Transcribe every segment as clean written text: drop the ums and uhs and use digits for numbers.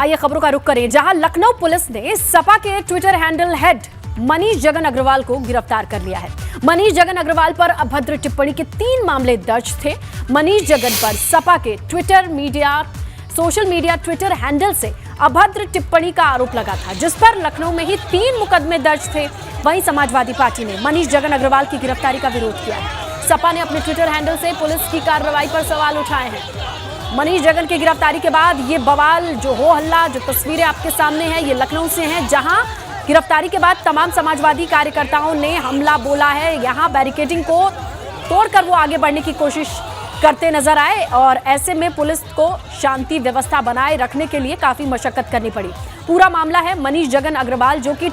आइए खबरों का रुख करें, जहां लखनऊ पुलिस ने सपा के Twitter handle head Manish Jagan Agarwal को गिरफ्तार कर लिया है। मनीष जगन अग्रवाल पर अभद्र टिप्पणी के 3 मामले दर्ज थे। मनीष जगन पर सपा के सोशल मीडिया ट्विटर हैंडल से अभद्र टिप्पणी का आरोप लगा था, जिस पर लखनऊ में ही 3 मुकदमे दर्ज थे। वहीं समाजवादी पार्टी ने मनीष जगन अग्रवाल की गिरफ्तारी का विरोध किया है। सपा ने अपने ट्विटर हैंडल से पुलिस की कार्रवाई पर सवाल उठाए हैं। मनीष जगन की गिरफ्तारी के बाद ये बवाल, जो हो हल्ला, जो तस्वीरें आपके सामने हैं, ये लखनऊ से हैं, जहां गिरफ्तारी के बाद तमाम समाजवादी कार्यकर्ताओं ने हमला बोला है। यहां बैरिकेडिंग को तोड़कर वो आगे बढ़ने की कोशिश करते नजर आए और ऐसे में पुलिस को शांति व्यवस्था बनाए रखने के लिए काफी मशक्कत करनी पड़ी। पूरा मामला है मनीष जगन अग्रवाल, जो कि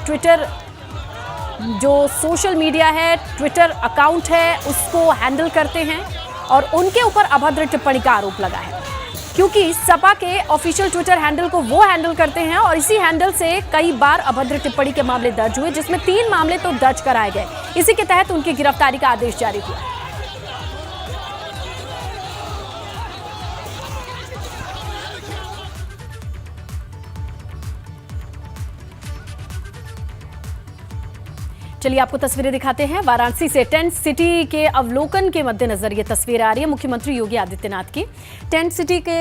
जो सोशल मीडिया है, ट्विटर अकाउंट है, उसको हैंडल करते हैं और उनके ऊपर अभद्र टिप्पणी का आरोप लगा है, क्योंकि सपा के ऑफिशियल ट्विटर हैंडल को वो हैंडल करते हैं और इसी हैंडल से कई बार अभद्र टिप्पणी के मामले दर्ज हुए, जिसमें 3 मामले तो दर्ज कराए गए। इसी के तहत उनकी गिरफ्तारी का आदेश जारी हुआ। चलिए आपको तस्वीरें दिखाते हैं वाराणसी से। टेंट सिटी के अवलोकन के मद्देनजर ये तस्वीरें आ रही है मुख्यमंत्री योगी आदित्यनाथ की। टेंट सिटी के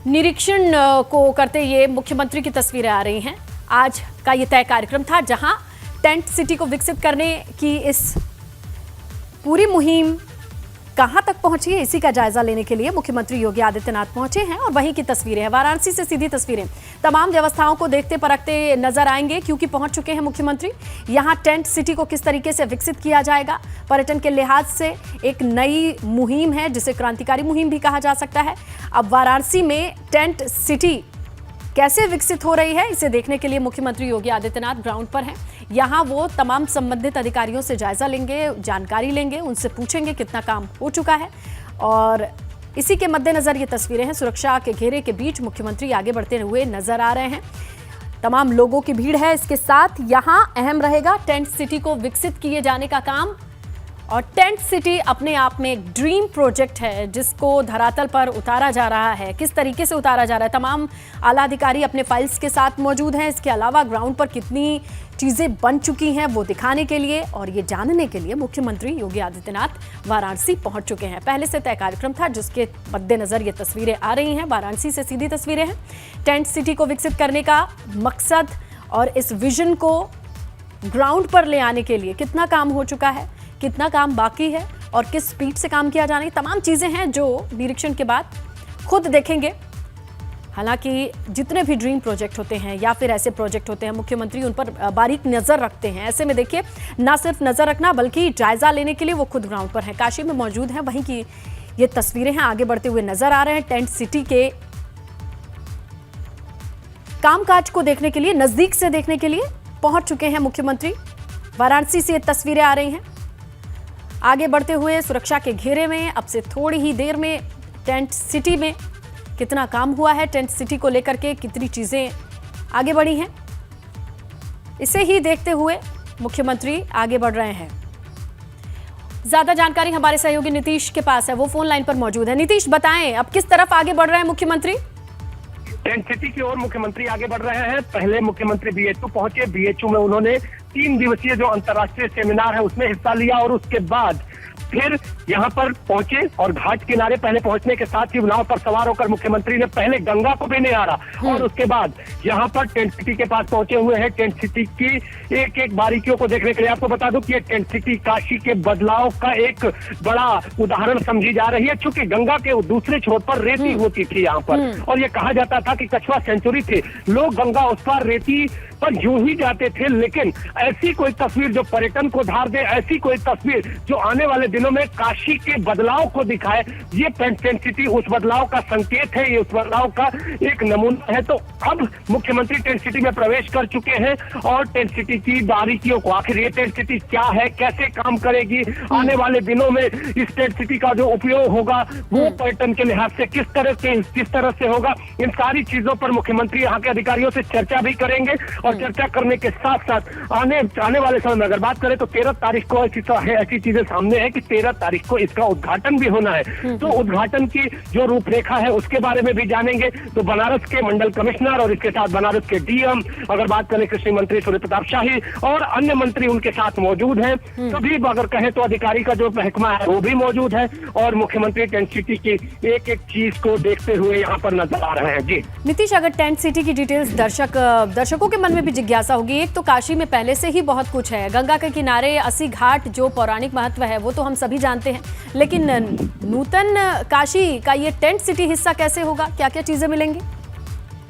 निरीक्षण को करते ये मुख्यमंत्री की तस्वीरें आ रही हैं। आज का ये तय कार्यक्रम था, जहां टेंट सिटी को विकसित करने की इस पूरी मुहिम कहां तक पहुंची है, इसी का जायजा लेने के लिए मुख्यमंत्री योगी आदित्यनाथ पहुंचे हैं और वहीं की तस्वीरें हैं। वाराणसी से सीधी तस्वीरें तमाम व्यवस्थाओं को देखते परखते नजर आएंगे, क्योंकि पहुंच चुके हैं मुख्यमंत्री। यहां टेंट सिटी को किस तरीके से विकसित किया जाएगा, पर्यटन के लिहाज से एक नई मुहिम है, जिसे क्रांतिकारी मुहिम भी कहा जा सकता है। अब वाराणसी में टेंट सिटी कैसे विकसित हो रही है, इसे देखने के लिए मुख्यमंत्री योगी आदित्यनाथ ग्राउंड पर हैं। यहां वो तमाम संबंधित अधिकारियों से जायजा लेंगे, जानकारी लेंगे, उनसे पूछेंगे कितना काम हो चुका है और इसी के मद्देनजर ये तस्वीरें हैं। सुरक्षा के घेरे के बीच मुख्यमंत्री आगे बढ़ते हुए नजर आ रहे हैं। तमाम लोगों की भीड़ है। इसके साथ यहां अहम रहेगा टेंट सिटी को विकसित किए जाने का काम। और टेंट सिटी अपने आप में एक ड्रीम प्रोजेक्ट है, जिसको धरातल पर उतारा जा रहा है। किस तरीके से उतारा जा रहा है, तमाम आला अधिकारी अपने फाइल्स के साथ मौजूद हैं। इसके अलावा ग्राउंड पर कितनी चीज़ें बन चुकी हैं वो दिखाने के लिए और ये जानने के लिए मुख्यमंत्री योगी आदित्यनाथ वाराणसी पहुंच चुके हैं। पहले से तय कार्यक्रम था, जिसके मद्देनजर ये तस्वीरें आ रही हैं। वाराणसी से सीधी तस्वीरें हैं। टेंट सिटी को विकसित करने का मकसद और इस विजन को ग्राउंड पर ले आने के लिए कितना काम हो चुका है, कितना काम बाकी है और किस स्पीड से काम किया जाना है, तमाम चीजें हैं जो निरीक्षण के बाद खुद देखेंगे। हालांकि जितने भी ड्रीम प्रोजेक्ट होते हैं या फिर ऐसे प्रोजेक्ट होते हैं, मुख्यमंत्री उन पर बारीक नजर रखते हैं। ऐसे में देखिए, ना सिर्फ नजर रखना बल्कि जायजा लेने के लिए वो खुद ग्राउंड पर हैं, काशी में मौजूद हैं। वहीं की ये तस्वीरें हैं, आगे बढ़ते हुए नजर आ रहे हैं। टेंट सिटी के कामकाज को देखने के लिए, नजदीक से देखने के लिए पहुंच चुके हैं मुख्यमंत्री। वाराणसी से ये तस्वीरें आ रही हैं। आगे बढ़ते हुए सुरक्षा के घेरे में अब से थोड़ी ही देर में टेंट सिटी में कितना काम हुआ है, टेंट सिटी को लेकर के कितनी चीजें आगे बढ़ी हैं, इसे ही देखते हुए मुख्यमंत्री आगे बढ़ रहे हैं। ज्यादा जानकारी हमारे सहयोगी नीतीश के पास है, वो फोन लाइन पर मौजूद है। नीतीश, बताएं अब किस तरफ आगे बढ़ रहे हैं मुख्यमंत्री? टेंट सिटी की ओर मुख्यमंत्री आगे बढ़ रहे हैं। पहले मुख्यमंत्री BHU पहुंचे। BHU में उन्होंने 3 दिवसीय जो अंतर्राष्ट्रीय सेमिनार है उसमें हिस्सा लिया और उसके बाद फिर यहाँ पर पहुंचे और घाट किनारे पहले पहुंचने के साथ ही नाव पर सवार होकर मुख्यमंत्री ने पहले गंगा को भी निहारा और उसके बाद यहाँ पर टेंट सिटी के पास पहुंचे हुए हैं। टेंट सिटी की एक एक बारीकियों को देखने के लिए आपको बता दूं कि ये टेंट सिटी काशी के बदलाव का एक बड़ा उदाहरण समझी जा रही है, क्योंकि गंगा के दूसरे छोर पर रेती होती थी यहाँ पर और ये कहा जाता था कि कछुआ सेंचुरी थी, लोग गंगा उस पर रेती पर यूं ही जाते थे। लेकिन ऐसी कोई तस्वीर जो पर्यटन को धार दे, ऐसी कोई तस्वीर जो आने वाले दिनों में काशी के बदलाव को दिखाए, ये टेंट सिटी उस बदलाव का संकेत है, ये उस बदलाव का एक नमूना है। तो अब मुख्यमंत्री टेंट सिटी में प्रवेश कर चुके हैं और टेंट सिटी की बारीकियों को, आखिर ये टेंट सिटी क्या है, कैसे काम करेगी, आने वाले दिनों में इस टेंट सिटी का जो उपयोग होगा वो पर्यटन के लिहाज से किस तरह से होगा, इन सारी चीजों पर मुख्यमंत्री यहाँ के अधिकारियों से चर्चा भी करेंगे और चर्चा करने के साथ साथ आने वाले समय में अगर बात करें तो 13 तारीख को ऐसी चीजें सामने है कि 13 तारीख को इसका उद्घाटन भी होना है। तो उद्घाटन की जो रूपरेखा है उसके बारे में भी जानेंगे। तो बनारस के मंडल कमिश्नर और इसके साथ बनारस के डीएम, अगर बात करें कृषि मंत्री सूर्य प्रताप शाही और अन्य मंत्री उनके साथ मौजूद हैं। सभी अगर कहें तो अधिकारी का जो महकमा है वो भी मौजूद है और मुख्यमंत्री टेंट सिटी की एक एक चीज को देखते हुए यहाँ पर नजर आ रहे हैं। जी नीतीश, अगर टेंट सिटी की डिटेल्स दर्शकों के मन में भी जिज्ञासा होगी। एक तो काशी में पहले से ही बहुत कुछ है, गंगा के किनारे 80 घाट जो पौराणिक महत्व है वो तो हम सभी जानते हैं, लेकिन नूतन काशी का ये टेंट सिटी हिस्सा कैसे होगा, क्या क्या चीजें मिलेंगी?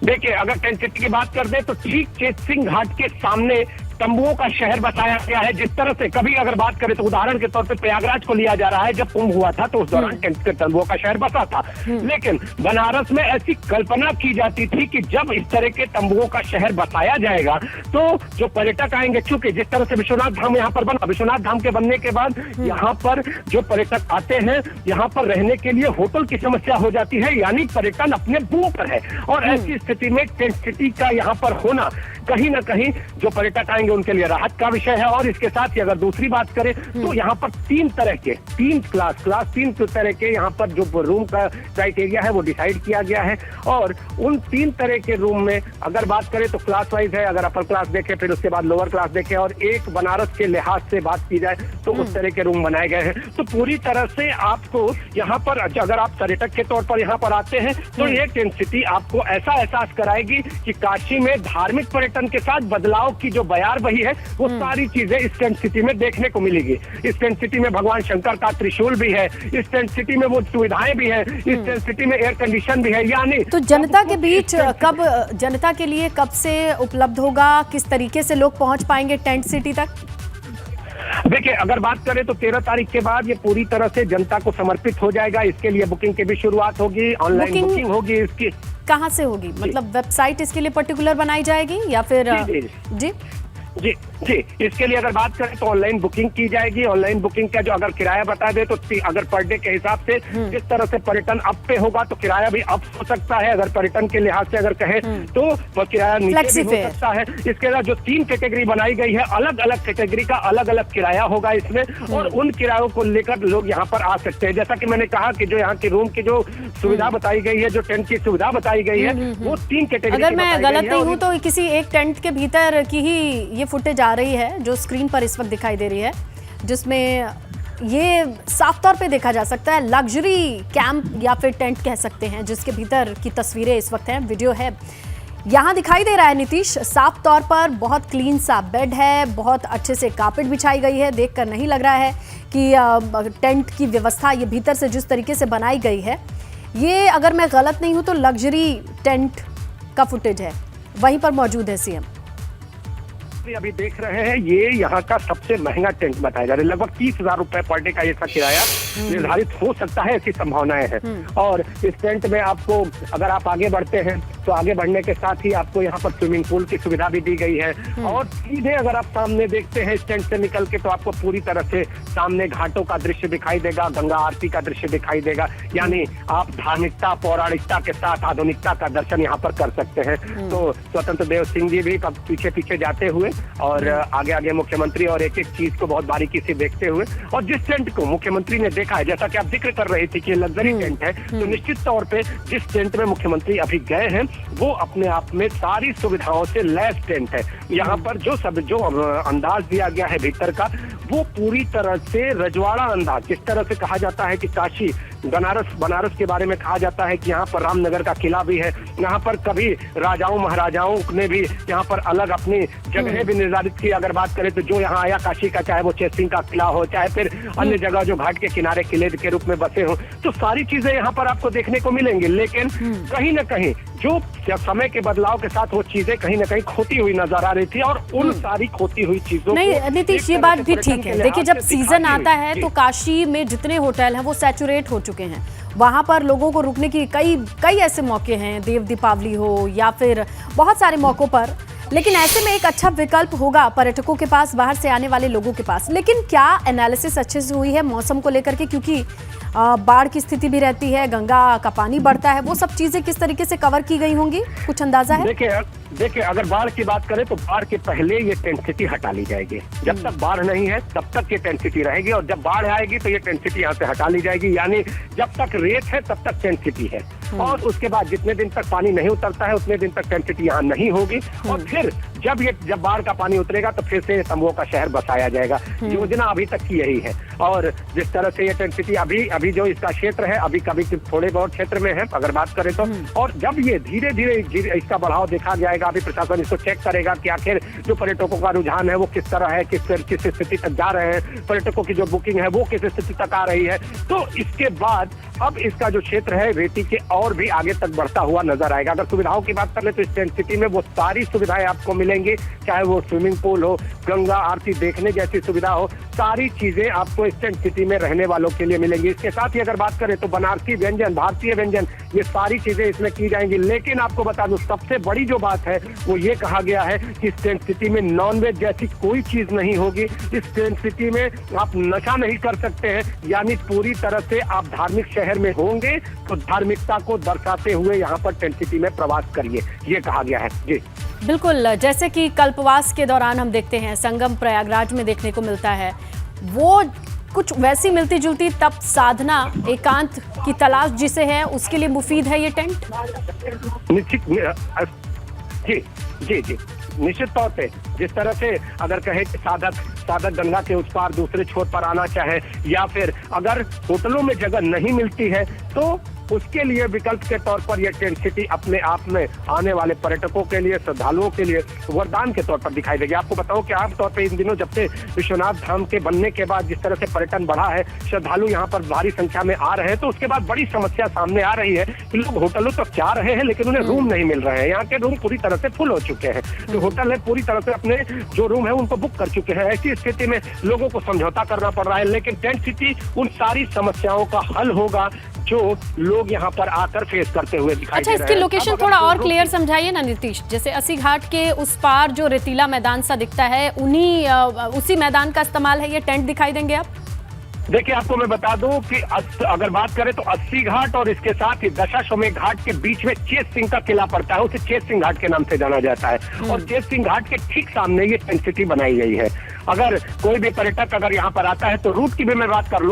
देखिए, अगर टेंट सिटी की बात कर दे तो ठीक चेत सिंह घाट के सामने तंबुओं का शहर बसाया गया है। जिस तरह से कभी अगर बात करें तो उदाहरण के तौर पे प्रयागराज को लिया जा रहा है, जब कुंभ हुआ था तो उस दौरान टेंट के तंबुओं का शहर बसा था। लेकिन बनारस में ऐसी कल्पना की जाती थी कि जब इस तरह के तंबुओं का शहर बसाया जाएगा तो जो पर्यटक आएंगे, चूंकि जिस तरह से विश्वनाथ धाम यहाँ पर बना, विश्वनाथ धाम के बनने के बाद यहाँ पर जो पर्यटक आते हैं यहाँ पर रहने के लिए होटल की समस्या हो जाती है, यानी पर्यटन अपने बूम पर है। और ऐसी स्थिति में टेंट सिटी का यहाँ पर होना कहीं ना कहीं जो पर्यटक आएंगे उनके लिए राहत का विषय है। और इसके साथ ही अगर दूसरी बात करें तो यहाँ पर तीन तरह के यहाँ पर जो रूम का क्राइटेरिया है वो डिसाइड किया गया है। और उन 3 तरह के रूम में अगर बात करें तो क्लास वाइज है, अगर अपर क्लास देखें फिर उसके बाद लोअर क्लास देखें और एक बनारस के लिहाज से बात की जाए तो उस तरह के रूम बनाए गए हैं। तो पूरी तरह से आपको यहाँ पर अगर आप पर्यटक के तौर पर यहाँ पर आते हैं तो ये टेंट सिटी आपको ऐसा एहसास कराएगी कि काशी में धार्मिक पर्यटन के साथ बदलाव की जो बयार वही है वो सारी चीजें इस टेंट सिटी में देखने को मिलेगी। इस टेंट सिटी में भगवान शंकर का त्रिशूल भी है, इस टेंट सिटी में वो सुविधाएं भी है, इस टेंट सिटी में एयर कंडीशन भी है। यानी तो जनता के बीच जनता के लिए कब से उपलब्ध होगा, किस तरीके से लोग पहुंच पाएंगे टेंट सिटी तक? देखिए, अगर बात करें तो 13 तारीख के बाद ये पूरी तरह से जनता को समर्पित हो जाएगा। इसके लिए बुकिंग की भी शुरुआत होगी, ऑनलाइन बुकिंग होगी। इसकी कहाँ से होगी, मतलब वेबसाइट इसके लिए पर्टिकुलर बनाई जाएगी या फिर? जी जी जी इसके लिए अगर बात करें तो ऑनलाइन बुकिंग की जाएगी। ऑनलाइन बुकिंग का जो अगर किराया बता दे तो अगर पर डे के हिसाब से जिस तरह से पर्यटन अप पे होगा तो किराया भी अप हो सकता है। अगर पर्यटन के लिहाज से अगर कहे तो किराया नीचे भी हो सकता है। इसके अलावा जो 3 कैटेगरी बनाई गई है, अलग अलग कैटेगरी का अलग अलग किराया होगा इसमें और उन किरायों को लेकर लोग यहाँ पर आ सकते हैं। जैसा कि मैंने कहा कि जो यहाँ की रूम की जो सुविधा बताई गई है, जो टेंट की सुविधा बताई गई है वो 3 कैटेगरी। अगर मैं गलत नहीं हूँ तो किसी एक टेंट के भीतर की ही ये फुटेज आ रही है जो स्क्रीन पर इस वक्त दिखाई दे रही है, जिसमें ये साफ तौर पे देखा जा सकता है लग्जरी कैंप या फिर टेंट कह सकते हैं, जिसके भीतर की तस्वीरें इस वक्त हैं, वीडियो है, यहाँ दिखाई दे रहा है। नीतीश, साफ तौर पर बहुत क्लीन सा बेड है, बहुत अच्छे से कारपेट बिछाई गई है, देखकर नहीं लग रहा है कि टेंट की व्यवस्था ये भीतर से जिस तरीके से बनाई गई है, ये अगर मैं गलत नहीं हूँ तो लग्जरी टेंट का फुटेज है, वहीं पर मौजूद है सीएम। अभी देख रहे हैं ये यहाँ का सबसे महंगा टेंट बताया जा रहा है। लगभग 30,000 रुपए पर डे का ये किराया निर्धारित हो सकता है, ऐसी संभावनाएं हैं। और इस टेंट में आपको अगर आप आगे बढ़ते हैं तो आगे बढ़ने के साथ ही आपको यहाँ पर स्विमिंग पूल की सुविधा भी दी गई है। और सीधे अगर आप सामने देखते हैं इस टेंट से निकल के तो आपको पूरी तरह से सामने घाटों का दृश्य दिखाई देगा, गंगा आरती का दृश्य दिखाई देगा। यानी आप धार्मिकता पौराणिकता के साथ आधुनिकता का दर्शन यहाँ पर कर सकते हैं। तो स्वतंत्र देव सिंह जी भी पीछे पीछे जाते हुए और आगे आगे मुख्यमंत्री और एक एक चीज को बहुत बारीकी से देखते हुए, और जिस टेंट को मुख्यमंत्री ने देखा है, जैसा कि आप जिक्र कर रही थी कि लग्जरी टेंट है, तो निश्चित तौर पे जिस टेंट में मुख्यमंत्री अभी गए हैं वो अपने आप में सारी सुविधाओं से लैस टेंट है। यहाँ पर जो अंदाज दिया गया है भीतर का वो पूरी तरह से रजवाड़ा अंदाज, जिस तरह से कहा जाता है कि काशी बनारस के बारे में कहा जाता है कि यहाँ पर रामनगर का किला भी है, यहाँ पर कभी राजाओं महाराजाओं ने भी यहाँ पर अलग अपनी जगह भी निर्धारित की। अगर बात करें तो जो यहाँ आया काशी का, चाहे वो चेत सिंह का किला हो, चाहे फिर अन्य जगह जो घाट के किनारे किले के रूप में बसे हो, तो सारी चीजें यहाँ पर आपको देखने को मिलेंगी। लेकिन कहीं ना कहीं जो समय के बदलाव के साथ वो चीजें कहीं ना कहीं खोती हुई नजर आ रही थी और उन सारी खोती हुई चीजों नहीं नीतीश, ये बात भी ठीक है। देखिए, जब सीजन आता है तो काशी में जितने होटल हैं वो सैचुरेट हो चुके हैं, वहां पर लोगों को रुकने की कई ऐसे मौके हैं, देव दीपावली हो या फिर बहुत सारे मौकों पर लेकिन ऐसे में एक अच्छा विकल्प होगा पर्यटकों के पास, बाहर से आने वाले लोगों के पास। लेकिन क्या एनालिसिस अच्छे से हुई है मौसम को लेकर के, क्योंकि बाढ़ की स्थिति भी रहती है, गंगा का पानी बढ़ता है, वो सब चीजें किस तरीके से कवर की गई होंगी, कुछ अंदाजा है? देखिए अगर बाढ़ की बात करें तो बाढ़ के पहले ये टेंट सिटी हटा ली जाएगी। जब तक बाढ़ नहीं है तब तक ये टेंट सिटी रहेगी, और जब बाढ़ आएगी तो ये टेंट सिटी यहाँ से हटा ली जाएगी। यानी जब तक रेत है तब तक टेंट सिटी है, और उसके बाद जितने दिन तक पानी नहीं उतरता है उतने दिन तक टेंट सिटी यहाँ नहीं होगी। और फिर जब बाढ़ का पानी उतरेगा तो फिर से तंबुओं का शहर बसाया जाएगा। योजना अभी तक की यही है। और जिस तरह से ये टेंट सिटी अभी जो इसका क्षेत्र है, अभी कभी थोड़े बहुत क्षेत्र में है अगर बात करें तो, और जब ये धीरे धीरे इसका बढ़ाव देखा जाएगा, अभी प्रशासन इसको चेक करेगा कि आखिर जो पर्यटकों का रुझान है वो किस तरह है, किस स्थिति तक जा रहे हैं, पर्यटकों की जो बुकिंग है वो किस स्थिति तक आ रही है। तो इसके बाद अब इसका जो क्षेत्र है रेती के और भी आगे तक बढ़ता हुआ नजर आएगा। अगर सुविधाओं की बात कर ले तो इस टेंट सिटी में वो सारी सुविधाएं आपको मिलेंगी, चाहे वो स्विमिंग पूल हो, गंगा आरती देखने जैसी सुविधा हो, सारी चीजें आपको इस टेंट सिटी में रहने वालों के लिए मिलेंगी। इसके साथ ही अगर बात करें तो बनारसी व्यंजन, भारतीय व्यंजन, ये सारी चीजें इसमें की जाएंगी। लेकिन आपको बता दूं सबसे बड़ी जो बात है वो ये कहा गया है कि इस टेंट सिटी में नॉनवेज जैसी कोई चीज नहीं होगी। इस टेंट सिटी में आप नशा नहीं कर सकते हैं, यानी पूरी तरह से आप धार्मिक शहर में होंगे तो धार्मिकता को दर्शाते हुए यहाँ पर टेंट सिटी में प्रवास करिए, ये कहा गया है। जी बिल्कुल, जैसे कि कल्पवास के दौरान हम देखते हैं संगम प्रयागराज में देखने को मिलता है, वो कुछ वैसी मिलती जुलती तप साधना, एकांत की तलाश जिसे है उसके लिए मुफीद है ये टेंट। जी निश्चित तौर पे जिस तरह से अगर कहे कि साधक गंगा के उस पार दूसरे छोर पर आना चाहे, या फिर अगर होटलों में जगह नहीं मिलती है तो उसके लिए विकल्प के तौर पर यह टेंट सिटी अपने आप में आने वाले पर्यटकों के लिए, श्रद्धालुओं के लिए वरदान के तौर पर दिखाई देगी। आपको बताऊं कि आमतौर पर इन दिनों जब से विश्वनाथ धाम के बनने के बाद जिस तरह से पर्यटन बढ़ा है, श्रद्धालु यहाँ पर भारी संख्या में आ रहे हैं, तो उसके बाद बड़ी समस्या सामने आ रही है कि लोग होटलों तक जा रहे हैं लेकिन उन्हें रूम नहीं मिल रहे हैं। यहाँ के रूम पूरी तरह से फुल हो चुके हैं, जो होटल है पूरी तरह से अपने जो रूम है उनको बुक कर चुके हैं। ऐसी स्थिति में लोगों को समझौता करना पड़ रहा है, लेकिन टेंट सिटी उन सारी समस्याओं का हल होगा जो लोग यहाँ पर आकर फेस करते हुए दिखाई दे रहे हैं। इसकी लोकेशन थोड़ा और क्लियर समझाइए ना नीतीश। जैसे अस्सी घाट के उस पार जो रेतीला मैदान सा दिखता है, उसी मैदान का इस्तेमाल है, ये टेंट दिखाई देंगे आप? देखिए आपको मैं बता दूं कि अगर बात करें तो अस्सी घाट और इसके साथ ही दशाश्वमेध घाट के बीच में चेत सिंह का किला पड़ता है, उसे चेत सिंह घाट के नाम से जाना जाता है। और चेत सिंह घाट के ठीक सामने ये टेंट सिटी बनाई गई है। अगर कोई भी पर्यटक अगर यहाँ पर आता है तो रूट की भी बात कर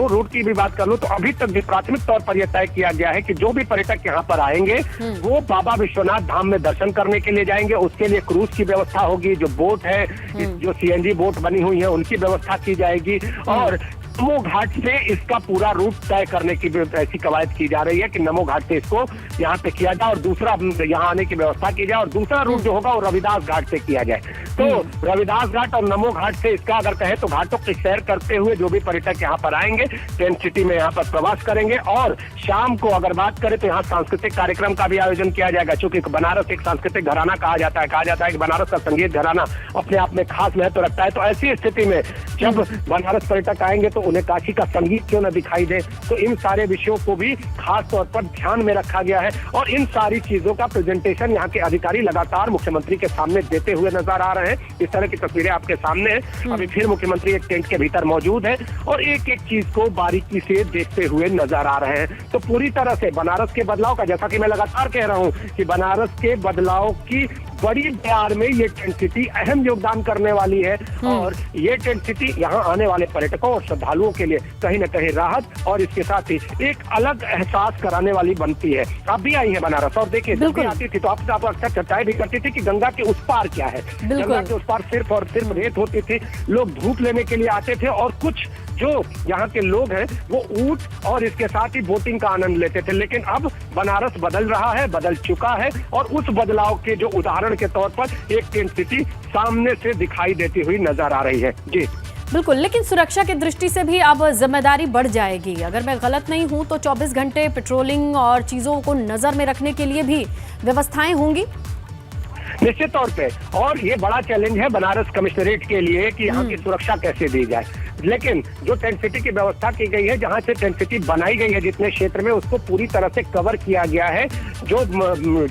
लूं तो अभी तक भी प्राथमिक तौर पर यह तय किया गया है कि जो भी पर्यटक यहाँ पर आएंगे वो बाबा विश्वनाथ धाम में दर्शन करने के लिए जाएंगे। उसके लिए क्रूज की व्यवस्था होगी, जो बोट है, जो सीएनजी बोट बनी हुई है उनकी व्यवस्था की जाएगी, और नमो घाट से इसका पूरा रूट तय करने की ऐसी कवायद की जा रही है कि नमो घाट से इसको यहाँ पे किया जाए और दूसरा यहाँ आने की व्यवस्था की जाए, और दूसरा रूट जो होगा वो रविदास घाट से किया जाए। तो रविदास घाट और नमो घाट से इसका अगर कहे तो घाटों की सैर करते हुए जो भी पर्यटक यहाँ पर आएंगे टेंट सिटी में यहाँ पर प्रवास करेंगे। और शाम को अगर बात करें तो यहाँ सांस्कृतिक कार्यक्रम का भी आयोजन किया जाएगा, क्योंकि बनारस एक सांस्कृतिक घराना कहा जाता है कि बनारस का संगीत घराना अपने आप में खास महत्व रखता है। तो ऐसी स्थिति में जब बनारस पर्यटक आएंगे तो उन्हें काशी का संगीत क्यों न दिखाई दे, तो इन सारे विषयों को भी खास तौर पर ध्यान में रखा गया है। और इन सारी चीजों का प्रेजेंटेशन यहाँ के अधिकारी लगातार मुख्यमंत्री के सामने देते हुए नजर आ रहे हैं। इस तरह की तस्वीरें आपके सामने हैं। अभी फिर मुख्यमंत्री एक टेंट के भीतर मौजूद है और एक एक चीज को बारीकी से देखते हुए नजर आ रहे हैं। तो पूरी तरह से बनारस के बदलाव का, जैसा कि मैं लगातार कह रहा हूँ कि बनारस के बदलाव की बड़ी प्यार में ये टेंट सिटी अहम योगदान करने वाली है। और ये टेंट सिटी यहाँ आने वाले पर्यटकों और श्रद्धालुओं के लिए कहीं न कहीं राहत और इसके साथ ही एक अलग एहसास कराने वाली बनती है। आप भी आई हैं बनारस और देखिए, जब भी आती थी तो आपसे आप अक्सर चर्चाएं भी करती थी कि गंगा के उस पार क्या है। गंगा के उस पार सिर्फ और सिर्फ रेत होती थी, लोग धूप लेने के लिए आते थे और कुछ जो यहाँ के लोग हैं वो ऊंट और इसके साथ ही बोटिंग का आनंद लेते थे। लेकिन अब बनारस बदल रहा है, बदल चुका है, और उस बदलाव के जो उदाहरण के तौर पर एक टेंट सिटी सामने से दिखाई देती हुई नजर आ रही है। जी बिल्कुल, लेकिन सुरक्षा की दृष्टि से भी अब जिम्मेदारी बढ़ जाएगी। अगर मैं गलत नहीं हूं तो 24 घंटे पेट्रोलिंग और चीजों को नजर में रखने के लिए भी व्यवस्थाएं होंगी। निश्चित तौर पे। और ये बड़ा चैलेंज है बनारस कमिश्नरेट के लिए कि यहाँ की सुरक्षा कैसे दी जाए। लेकिन जो टेंट सिटी की व्यवस्था की गई है, जहां से टेंट सिटी बनाई गई है जितने क्षेत्र में, उसको पूरी तरह से कवर किया गया है। जो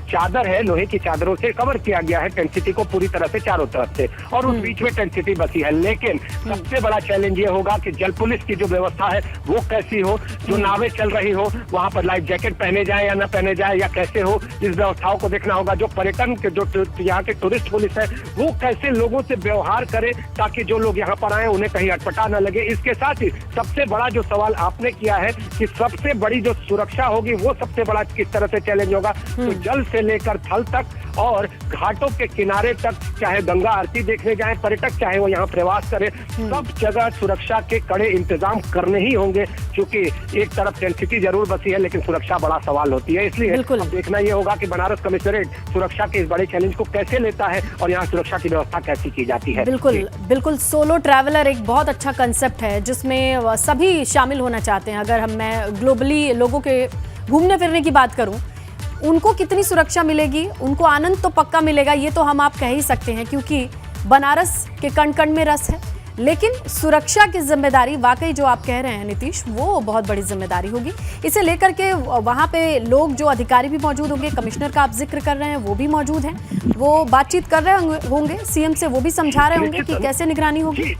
चादर है, लोहे की चादरों से कवर किया गया है टेंट सिटी को पूरी तरह से चारों तरफ से, और उस बीच में टेंट सिटी बसी है। लेकिन सबसे बड़ा चैलेंज ये होगा कि जल पुलिस की जो व्यवस्था है वो कैसी हो, जो नावें चल रही हो वहां पर लाइफ जैकेट पहने जाए या न पहने जाए या कैसे हो, इस व्यवस्थाओं को देखना होगा। जो पर्यटन के जो यहाँ के टूरिस्ट पुलिस है वो कैसे लोगों से व्यवहार करे ताकि जो लोग यहाँ पर आए उन्हें कहीं अटपटा न लगे। इसके साथ ही सबसे बड़ा जो सवाल आपने किया है कि सबसे बड़ी जो सुरक्षा होगी वो सबसे बड़ा किस तरह से चैलेंज होगा, तो जल से लेकर थल तक और घाटों के किनारे तक, चाहे गंगा आरती देखने जाए पर्यटक, चाहे वो यहाँ प्रवास करे, सब जगह सुरक्षा के कड़े इंतजाम करने ही होंगे। क्योंकि एक तरफ टेंट सिटी जरूर बसी है लेकिन सुरक्षा बड़ा सवाल होती है। इसलिए देखना ये होगा कि बनारस कमिश्नरेट सुरक्षा के इस बड़े चैलेंज को कैसे लेता है और यहाँ सुरक्षा की व्यवस्था कैसी की जाती है। बिल्कुल सोलो ट्रैवलर एक बहुत अच्छा कंसेप्ट है जिसमें सभी शामिल होना चाहते हैं। अगर मैं ग्लोबली लोगों के घूमने फिरने की बात करूं, उनको कितनी सुरक्षा मिलेगी, उनको आनंद तो पक्का मिलेगा, ये तो हम आप कह ही सकते हैं क्योंकि बनारस के कण कण में रस है। लेकिन सुरक्षा की जिम्मेदारी वाकई जो आप कह रहे हैं नीतीश, वो बहुत बड़ी जिम्मेदारी होगी। इसे लेकर के वहाँ पे लोग जो अधिकारी भी मौजूद होंगे, कमिश्नर का आप जिक्र कर रहे हैं वो भी मौजूद हैं, वो बातचीत कर रहे होंगे सीएम से, वो भी समझा रहे होंगे कि कैसे निगरानी होगी।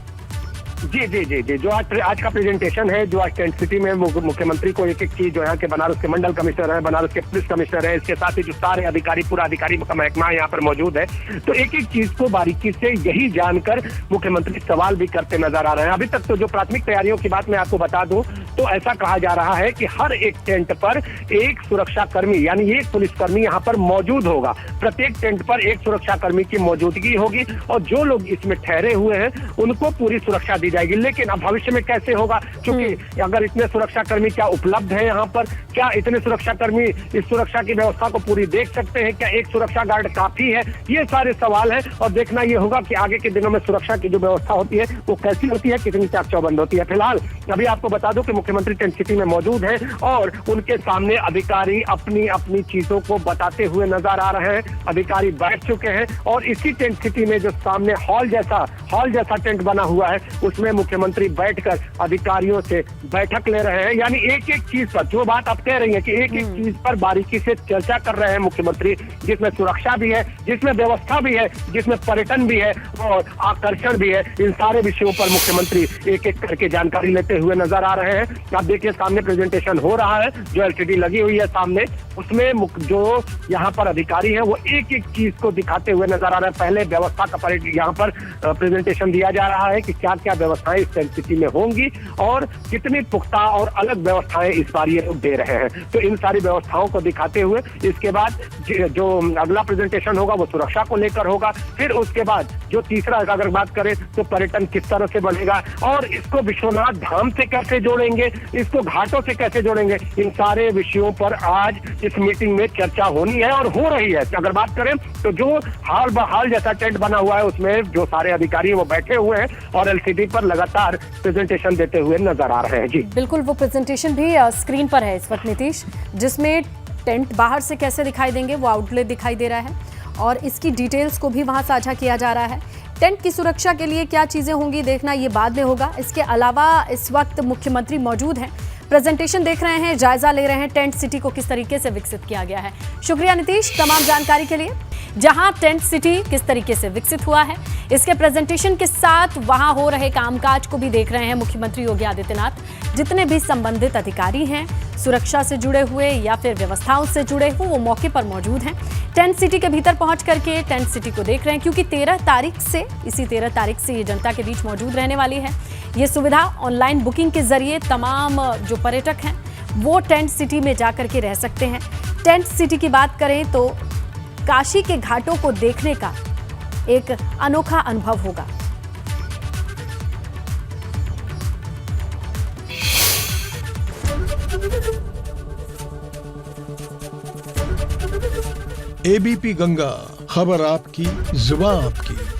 जी जी जी जी जो आज का प्रेजेंटेशन है, जो आज टेंट सिटी में मुख्यमंत्री को एक एक चीज, जो यहाँ के बनारस के मंडल कमिश्नर है, बनारस के पुलिस कमिश्नर है, इसके साथ ही जो सारे अधिकारी, पूरा अधिकारी का महकमा यहाँ पर मौजूद है, तो एक एक चीज को बारीकी से यही जानकर मुख्यमंत्री सवाल भी करते नजर आ रहे हैं। अभी तक तो जो प्राथमिक तैयारियों की बात मैं आपको बता दूं तो ऐसा कहा जा रहा है कि हर एक टेंट पर एक सुरक्षा कर्मी यानी एक पुलिसकर्मी यहाँ पर मौजूद होगा। प्रत्येक टेंट पर एक सुरक्षा कर्मी की मौजूदगी होगी और जो लोग इसमें ठहरे हुए हैं उनको पूरी सुरक्षा दी जाएगी। लेकिन अब भविष्य में कैसे होगा, क्योंकि अगर इतने सुरक्षा कर्मी क्या उपलब्ध है यहाँ पर, क्या इतने सुरक्षा कर्मी इस सुरक्षा की व्यवस्था को पूरी देख सकते हैं, क्या एक सुरक्षा गार्ड काफी है, ये सारे सवाल हैं। और देखना ये होगा कि आगे के दिनों में सुरक्षा की जो व्यवस्था होती है वो कैसी होती है, कितनी चाक चौबंद होती है। फिलहाल अभी आपको बता दूं कि मुख्यमंत्री टेंट सिटी में मौजूद हैं और उनके सामने अधिकारी अपनी अपनी चीजों को बताते हुए नजर आ रहे हैं। अधिकारी बैठ चुके हैं और इसी टेंट सिटी में जो सामने हॉल जैसा टेंट बना हुआ है उसमें मुख्यमंत्री बैठकर अधिकारियों से बैठक ले रहे हैं। यानी एक एक चीज पर, जो बात आप कह रही है कि एक एक चीज पर बारीकी से चर्चा कर रहे हैं मुख्यमंत्री, जिसमें सुरक्षा भी है, जिसमें व्यवस्था भी है, जिसमें पर्यटन भी है और आकर्षण भी है। इन सारे विषयों पर मुख्यमंत्री एक एक करके जानकारी लेते हुए नजर आ रहे हैं। आप देखिए सामने प्रेजेंटेशन हो रहा है, जो एलसीडी लगी हुई है सामने, उसमें जो यहाँ पर अधिकारी है वो एक एक चीज को दिखाते हुए नजर आ रहे हैं। पहले व्यवस्था का यहाँ पर प्रेजेंटेशन दिया जा रहा है कि क्या क्या व्यवस्थाएं इस टेंट सिटी में होंगी और कितनी पुख्ता और अलग व्यवस्थाएं इस बार ये लोग दे रहे हैं। तो इन सारी व्यवस्थाओं को दिखाते हुए इसके बाद जो अगला प्रेजेंटेशन होगा वो सुरक्षा को लेकर होगा। फिर उसके बाद जो तीसरा, अगर बात करें तो पर्यटन किस तरह से बढ़ेगा और इसको विश्वनाथ धाम से कैसे जोड़ेंगे, इसको घाटों से कैसे जोड़ेंगे, इन सारे विषयों पर आज इस मीटिंग में चर्चा होनी है और हो रही है। अगर बात करें तो जो हाल बहाल जैसा टेंट बना हुआ है उसमें जो सारे अधिकारी वो बैठे हुए हैं और एलसीडी पर लगातार प्रेजेंटेशन देते हुए नजर आ रहे हैं। जी बिल्कुल, वो प्रेजेंटेशन भी स्क्रीन पर है इस वक्त नीतीश, जिसमें टेंट बाहर से कैसे दिखाई देंगे वो आउटलेट दिखाई दे रहा है और इसकी डिटेल्स को भी वहां साझा किया जा रहा है। टेंट की सुरक्षा के लिए क्या चीजें होंगी देखना ये बाद में होगा। इसके अलावा इस वक्त मुख्यमंत्री मौजूद हैं, प्रेजेंटेशन देख रहे हैं, जायजा ले रहे हैं टेंट सिटी को किस तरीके से विकसित किया गया है। शुक्रिया नीतीश तमाम जानकारी के लिए। जहां टेंट सिटी किस तरीके से विकसित हुआ है, इसके प्रेजेंटेशन के साथ वहां हो रहे कामकाज को भी देख रहे हैं मुख्यमंत्री योगी आदित्यनाथ। जितने भी संबंधित अधिकारी हैं, सुरक्षा से जुड़े हुए या फिर व्यवस्थाओं से जुड़े हुए, वो मौके पर मौजूद हैं। टेंट सिटी के भीतर पहुंच करके टेंट सिटी को देख रहे हैं क्योंकि 13 तारीख से ये जनता के बीच मौजूद रहने वाली है। ये सुविधा ऑनलाइन बुकिंग के जरिए तमाम जो पर्यटक हैं वो टेंट सिटी में जाकर के रह सकते हैं। टेंट सिटी की बात करें तो काशी के घाटों को देखने का एक अनोखा अनुभव होगा। एबीपी गंगा, खबर आपकी, जुबान आपकी।